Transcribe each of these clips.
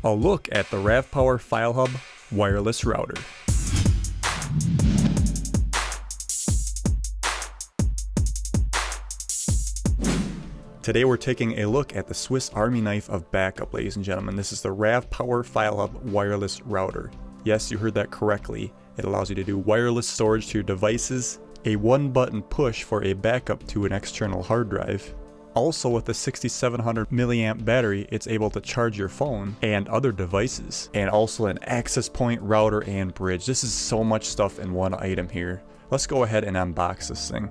A look at the RavPower FileHub wireless router. Today we're taking a look at the Swiss Army knife of backup, ladies and gentlemen. This is the RavPower FileHub wireless router. Yes, you heard that correctly. It allows you to do wireless storage to your devices, a one-button push for a backup to an external hard drive. Also, with a 6700 milliamp battery, it's able to charge your phone and other devices. And also an access point, router, and bridge. This is so much stuff in one item here. Let's go ahead and unbox this thing.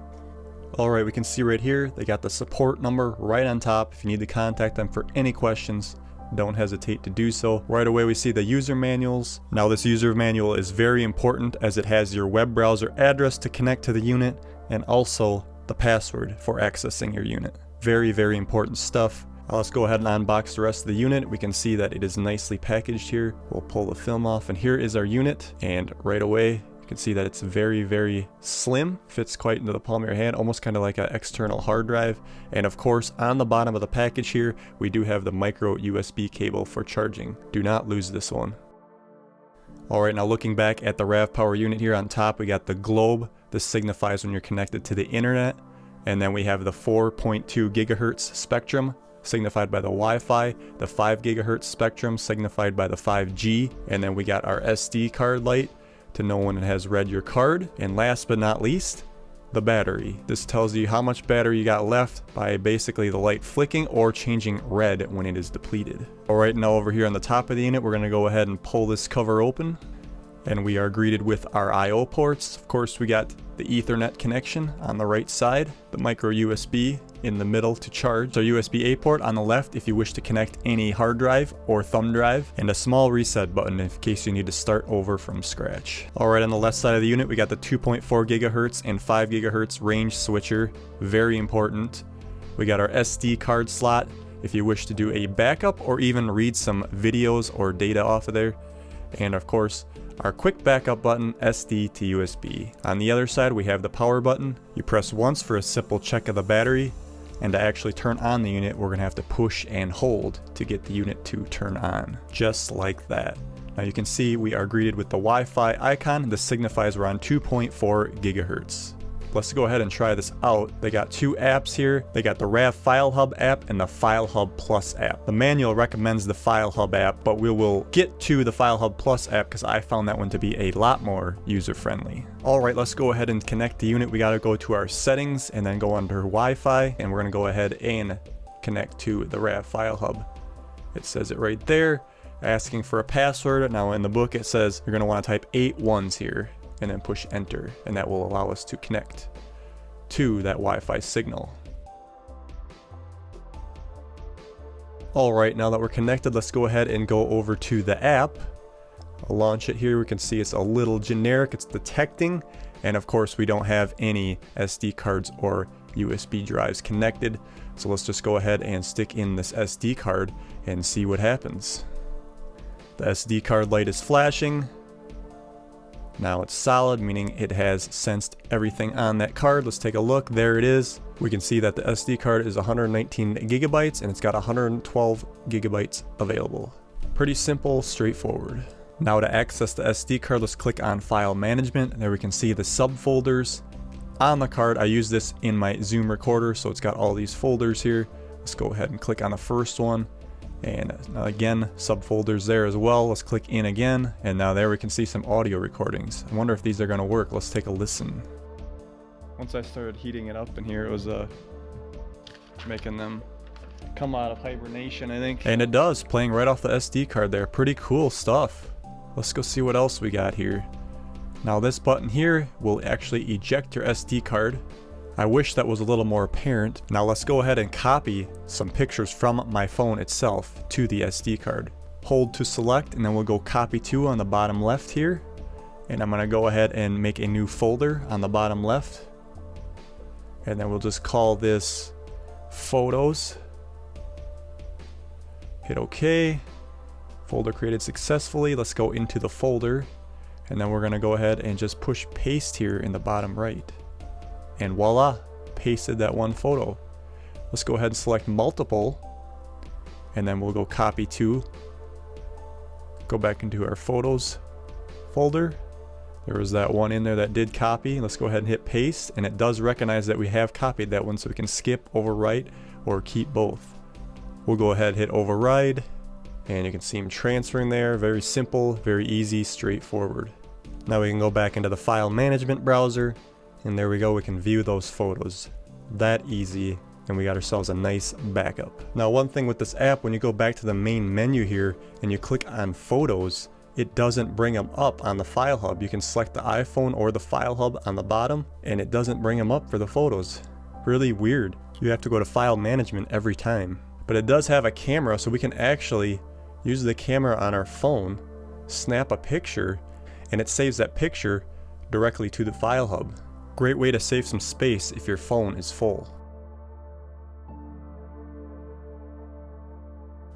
Alright, we can see right here, they got the support number right on top. If you need to contact them for any questions, don't hesitate to do so. Right away we see the user manuals. Now this user manual is very important as it has your web browser address to connect to the unit and also the password for accessing your unit. Very, very important stuff. Let's go ahead and unbox the rest of the unit. We can see that it is nicely packaged here. We'll pull the film off and here is our unit. And right away, you can see that it's very, very slim. Fits quite into the palm of your hand, almost kind of like an external hard drive. And of course, on the bottom of the package here, we do have the micro USB cable for charging. Do not lose this one. Alright, now looking back at the RavPower unit here on top, we got the globe. This signifies when you're connected to the internet. And then we have the 4.2 gigahertz spectrum, signified by the Wi-Fi, the 5 gigahertz spectrum, signified by the 5G, and then we got our SD card light to know when it has read your card. And last but not least, the battery. This tells you how much battery you got left by basically the light flicking or changing red when it is depleted. Alright, now over here on the top of the unit, we're going to go ahead and pull this cover open. And we are greeted with our I/O ports. Of course, we got the Ethernet connection on the right side, the micro USB in the middle to charge, the USB-A port on the left if you wish to connect any hard drive or thumb drive, and a small reset button in case you need to start over from scratch. Alright, on the left side of the unit, we got the 2.4 gigahertz and 5 gigahertz range switcher, very important. We got our SD card slot if you wish to do a backup or even read some videos or data off of there. And of course, our quick backup button, SD to USB. On the other side, we have the power button. You press once for a simple check of the battery, and to actually turn on the unit, we're gonna have to push and hold to get the unit to turn on, just like that. Now you can see we are greeted with the Wi-Fi icon. This signifies we're on 2.4 gigahertz. Let's go ahead and try this out. They got two apps here. They got the RavFileHub app and the FileHub Plus app. The manual recommends the FileHub app, but we will get to the FileHub Plus app because I found that one to be a lot more user-friendly. Alright, let's go ahead and connect the unit. We gotta go to our settings and then go under Wi-Fi, and we're gonna go ahead and connect to the RavFileHub. It says it right there, asking for a password. Now in the book it says you're gonna wanna type 8 ones here, and then push enter, and that will allow us to connect to that Wi-Fi signal. Alright, now that we're connected, let's go ahead and go over to the app. I'll launch it here. We can see it's a little generic, it's detecting, and of course we don't have any SD cards or USB drives connected, so let's just go ahead and stick in this SD card and see what happens. The SD card light is flashing. Now it's solid, meaning it has sensed everything on that card. Let's take a look. There it is. We can see that the SD card is 119 gigabytes and it's got 112 gigabytes available. Pretty simple, straightforward. Now to access the SD card, let's click on File Management. There we can see the subfolders on the card. I use this in my Zoom recorder, so it's got all these folders here. Let's go ahead and click on the first one. And again, subfolders there as well. Let's click in again, and now there we can see some audio recordings. I wonder if these are going to work. Let's take a listen. Once I started heating it up in here, it was making them come out of hibernation, I think. And it does, playing right off the SD card there. Pretty cool stuff. Let's go see what else we got here. Now this button here will actually eject your SD card. I wish that was a little more apparent. Now let's go ahead and copy some pictures from my phone itself to the SD card. Hold to select, and then we'll go copy to on the bottom left here. And I'm gonna go ahead and make a new folder on the bottom left. And then we'll just call this Photos. Hit OK. Folder created successfully. Let's go into the folder. And then we're gonna go ahead and just push paste here in the bottom right. And voila, pasted that one photo. Let's go ahead and select multiple, and then we'll go copy to Go back into our photos folder. There was that one in there that did copy. Let's go ahead and hit paste, and it does recognize that we have copied that one, so we can skip, overwrite, or keep both. We'll go ahead and hit override, and you can see them transferring there. Very simple, very easy, straightforward. Now we can go back into the file management browser, and there we go, we can view those photos. That easy, and we got ourselves a nice backup. Now one thing with this app, when you go back to the main menu here and you click on photos, it doesn't bring them up on the file hub. You can select the iPhone or the file hub on the bottom, and it doesn't bring them up for the photos. Really weird. You have to go to file management every time. But it does have a camera, so we can actually use the camera on our phone, snap a picture, and it saves that picture directly to the file hub. Great way to save some space if your phone is full.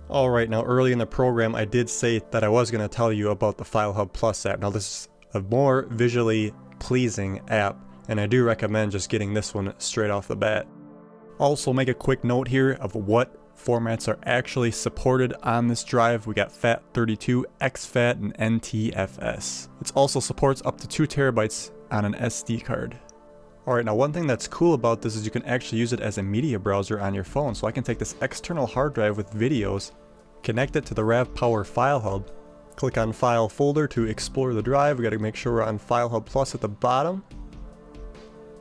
Alright, now early in the program I did say that I was going to tell you about the File Hub Plus app. Now this is a more visually pleasing app, and I do recommend just getting this one straight off the bat. Also, make a quick note here of what formats are actually supported on this drive. We got FAT32, exFAT, and NTFS. It also supports up to 2 terabytes on an SD card. Alright, now one thing that's cool about this is you can actually use it as a media browser on your phone. So I can take this external hard drive with videos, connect it to the RavPower File Hub, click on File Folder to explore the drive. We got to make sure we're on File Hub Plus at the bottom.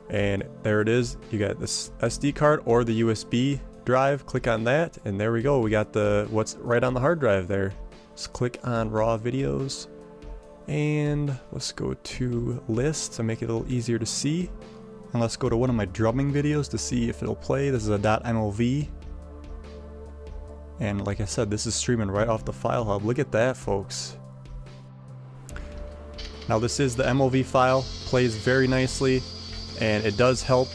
And there it is. You got this SD card or the USB drive. Click on that, and there we go. We got what's right on the hard drive there. Let's click on Raw Videos, and let's go to List to make it a little easier to see. And let's go to one of my drumming videos to see if it'll play. This is a .mov. And like I said, this is streaming right off the File Hub. Look at that, folks. Now this is the MOV file. Plays very nicely, and it does help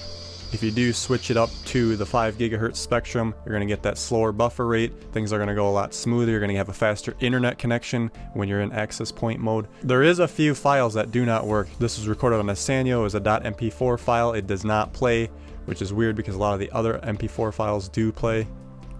if you do switch it up to the 5 gigahertz spectrum. You're going to get that slower buffer rate. Things are going to go a lot smoother. You're going to have a faster internet connection when you're in access point mode. There is a few files that do not work. This was recorded on a Sanyo as a .mp4 file. It does not play, which is weird because a lot of the other MP4 files do play.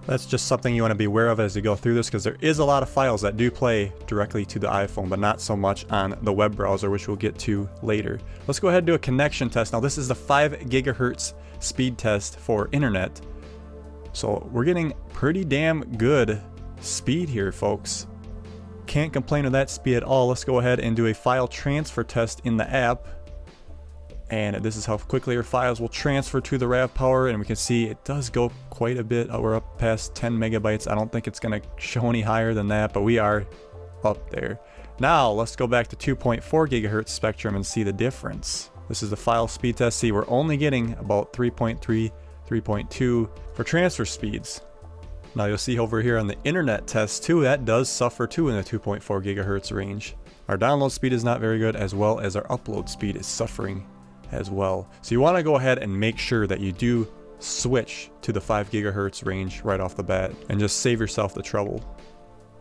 That's just something you want to be aware of as you go through this, because there is a lot of files that do play directly to the iPhone, but not so much on the web browser, which we'll get to later. Let's go ahead and do a connection test. Now this is the 5 gigahertz speed test for internet. So we're getting pretty damn good speed here, folks. Can't complain of that speed at all. Let's go ahead and do a file transfer test in the app. And this is how quickly our files will transfer to the RavPower, and we can see it does go quite a bit. We're up past 10 megabytes. I don't think it's going to show any higher than that, but we are up there. Now let's go back to 2.4 gigahertz spectrum and see the difference. This is the file speed test. See, we're only getting about 3.3, 3.2 for transfer speeds. Now you'll see over here on the internet test too, that does suffer too in the 2.4 gigahertz range. Our download speed is not very good, as well as our upload speed is suffering as well. So you want to go ahead and make sure that you do switch to the 5 gigahertz range right off the bat, and just save yourself the trouble.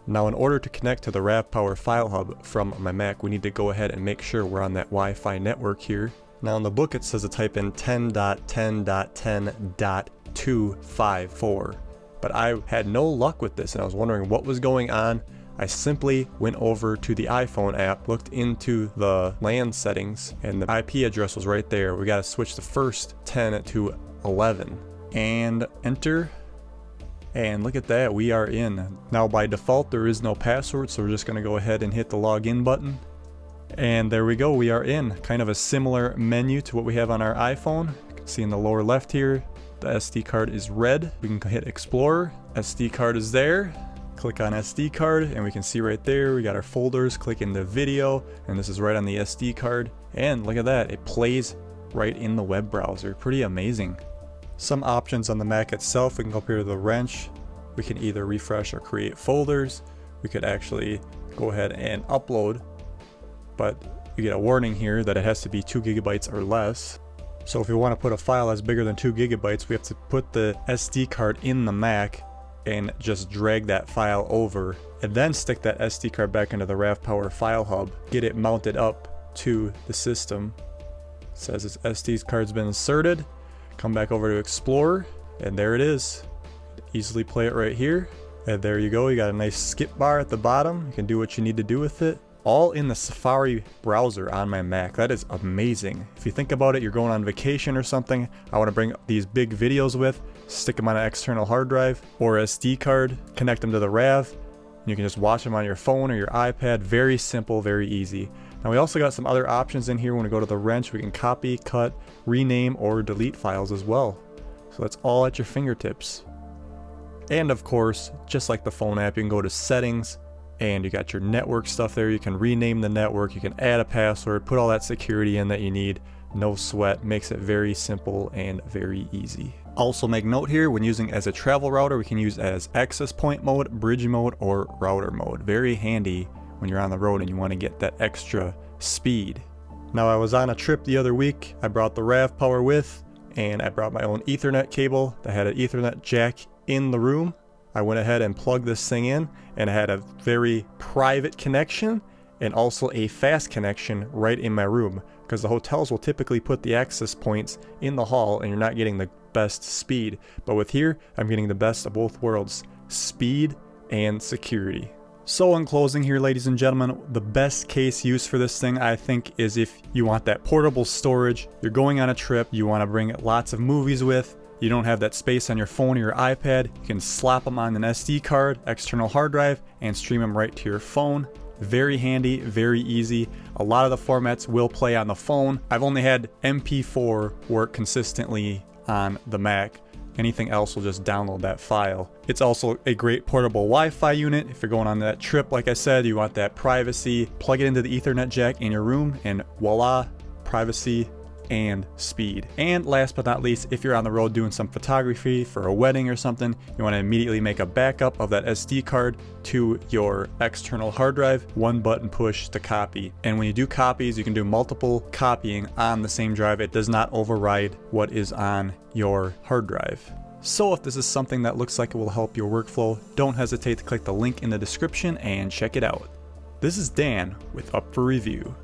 Now in order to connect to the RavPower File Hub from my Mac, we need to go ahead and make sure we're on that Wi-Fi network here. Now in the book it says to type in 10.10.10.254, but I had no luck with this and I was wondering what was going on. I simply went over to the iPhone app, looked into the LAN settings, and the IP address was right there. We got to switch the first 10 to 11 and enter. And look at that, we are in. Now by default there is no password, so we're just going to go ahead and hit the login button. And there we go, we are in. Kind of a similar menu to what we have on our iPhone. You can see in the lower left here, the SD card is red. We can hit Explorer, SD card is there. Click on SD card, and we can see right there, we got our folders. Click into video, and this is right on the SD card. And look at that, it plays right in the web browser. Pretty amazing. Some options on the Mac itself, we can go up here to the wrench. We can either refresh or create folders. We could actually go ahead and upload, but you get a warning here that it has to be 2 gigabytes or less. So if we want to put a file that's bigger than 2 gigabytes, we have to put the SD card in the Mac and just drag that file over, and then stick that SD card back into the RavPower File Hub, get it mounted up to the system. It says its SD card's been inserted. Come back over to Explorer, and there it is. Easily play it right here. And there you go, you got a nice skip bar at the bottom. You can do what you need to do with it. All in the Safari browser on my Mac. That is amazing. If you think about it, you're going on vacation or something, I want to bring these big videos with, stick them on an external hard drive or SD card, connect them to the Rav, and you can just watch them on your phone or your iPad. Very simple, very easy. Now we also got some other options in here. When we go to the wrench, we can copy, cut, rename, or delete files as well. So that's all at your fingertips. And of course, just like the phone app, you can go to settings, and you got your network stuff there. You can rename the network, you can add a password, put all that security in that you need. No sweat, makes it very simple and very easy. Also make note here, when using as a travel router, we can use as access point mode, bridge mode, or router mode. Very handy when you're on the road and you want to get that extra speed. Now I was on a trip the other week. I brought the RavPower with, and I brought my own Ethernet cable that had an Ethernet jack in the room. I went ahead and plugged this thing in, and I had a very private connection and also a fast connection right in my room, because the hotels will typically put the access points in the hall and you're not getting the best speed. But with here, I'm getting the best of both worlds, speed and security. So in closing here, ladies and gentlemen, the best case use for this thing, I think, is if you want that portable storage, you're going on a trip, you want to bring lots of movies with, you don't have that space on your phone or your iPad, you can slap them on an SD card, external hard drive, and stream them right to your phone. Very handy, very easy. A lot of the formats will play on the phone. I've only had MP4 work consistently on the Mac. Anything else will just download that file. It's also a great portable Wi-Fi unit. If you're going on that trip, like I said, you want that privacy, plug it into the Ethernet jack in your room, and voila, privacy and speed. And last but not least, if you're on the road doing some photography for a wedding or something, you want to immediately make a backup of that SD card to your external hard drive, one button push to copy. And when you do copies, you can do multiple copying on the same drive. It does not override what is on your hard drive. So if this is something that looks like it will help your workflow, don't hesitate to click the link in the description and check it out. This is Dan with Up for Review.